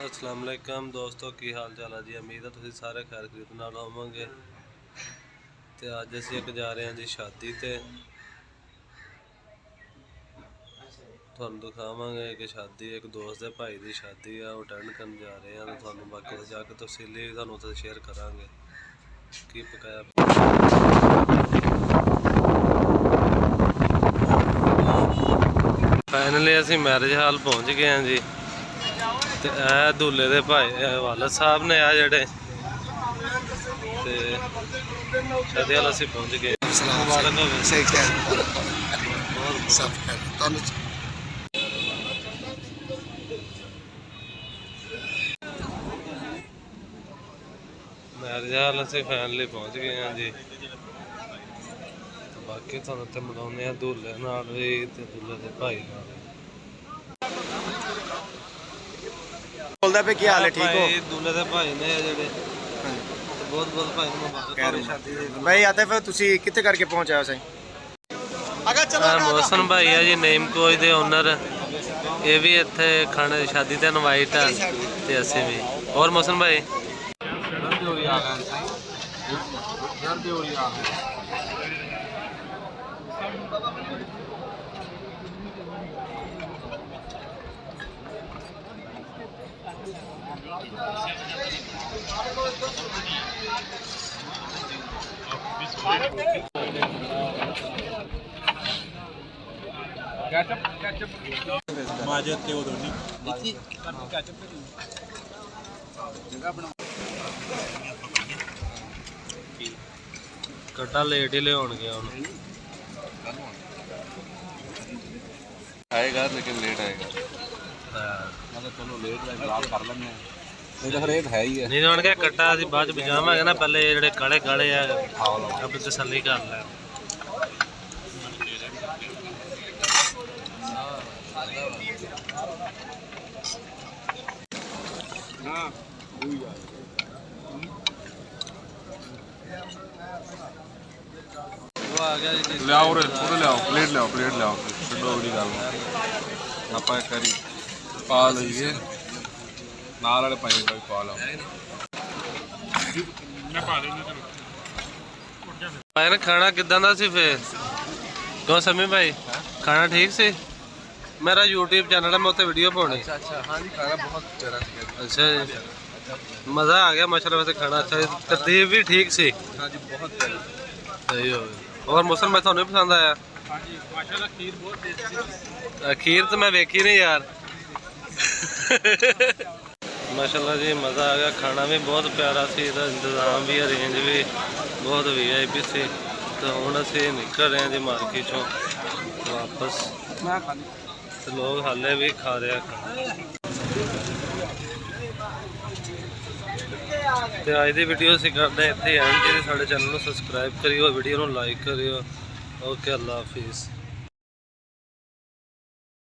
अस्सलाम वालेकुम दोस्तों, की हाल चाल है जी। उम्मीद है तुम सारे खैर खरीद नाल होवोगे। तो अज असी एक जा रहे हैं जी शादी ते तुहानू दिखावांगे कि शादी एक दोस्त के भाई की शादी है, वो अटेंड करने जा रहे हैं। तो तुहानू बाकी उत्थे जाके तफसीली तुहानू उत्थे शेयर करांगे की पकाया। फाइनली असी मैरिज हाल पहुँच गए हैं जी। ते दूल्हे दे भाई वालद साहब ने आ जेड़े शादी हाल असी पहुँच गए। मुबारक मैरिज हाल असी फाइनली पहुँच गए हैं जी। बाकी तुहानू इत्थे मिलाउने आ दूल्हे नाल भी ते दूल्हे दे भाई नाल। बोलदा पे की हाल है? ठीक हो? दूल्हे दे भाई ने जेड़े बहुत बहुत भाई नूं मुबारक शादी दे। भाई आते फिर तुसी कित्थे करके पहुंचे हो सही? मोहसन भाई है जी नेम कोच दे ओनर। ये भी इत्थे खाने शादी ते इनवाइट है ते असीं भी। और मोहसन भाई कट्टा लेट ही ले आएगा, लेकिन लेट आएगा। चलो लेट कर लेंगे, नहीं तो फिर ये है ही है। नहीं क्या कट्टा अभी बाद बजावांगे ना, पहले जेडे काले काले है अब तसल्ली कर ले। लियाओ प्लेट लियाओ छो अगली गल आप करी पा लीए नाल वाले पाई का भी पा लो। भाई खाना किदा दा सी फिर क्यों समी भाई? खाना ठीक सी? मेरा यूट्यूब चैनल है, मैं उत्ते वीडियो पाउणी। अच्छा हाँ जी, खाना बहुत प्यारा सी। अच्छा जी, मज़ा आ गया माशाल्लाह। वैसे खाना अच्छा, तरतीब भी ठीक सी। हाँ जी, बहुत प्यारा सही हो गया। और मौसम में थानू पसंद आया? हाँ जी माशाल्लाह, खीर बहुत टेस्टी। खीर तो मैं वेखी नहीं यार। माशाल्लाह जी, मज़ा आ गया। खाना भी बहुत प्यारा सी, इंतजाम भी, अरेंज भी बहुत VIP सी। तो हुण असीं निकल रहे हैं जी मार्केट चों वापस। तो लोग हाले भी खा रहे हैं। तो अज की वीडियो असीं करते इत्थे एंड जी। साडे चैनल को सबसक्राइब करियो, वीडियो को लाइक करियो। ओके, अल्लाह हाफिज़।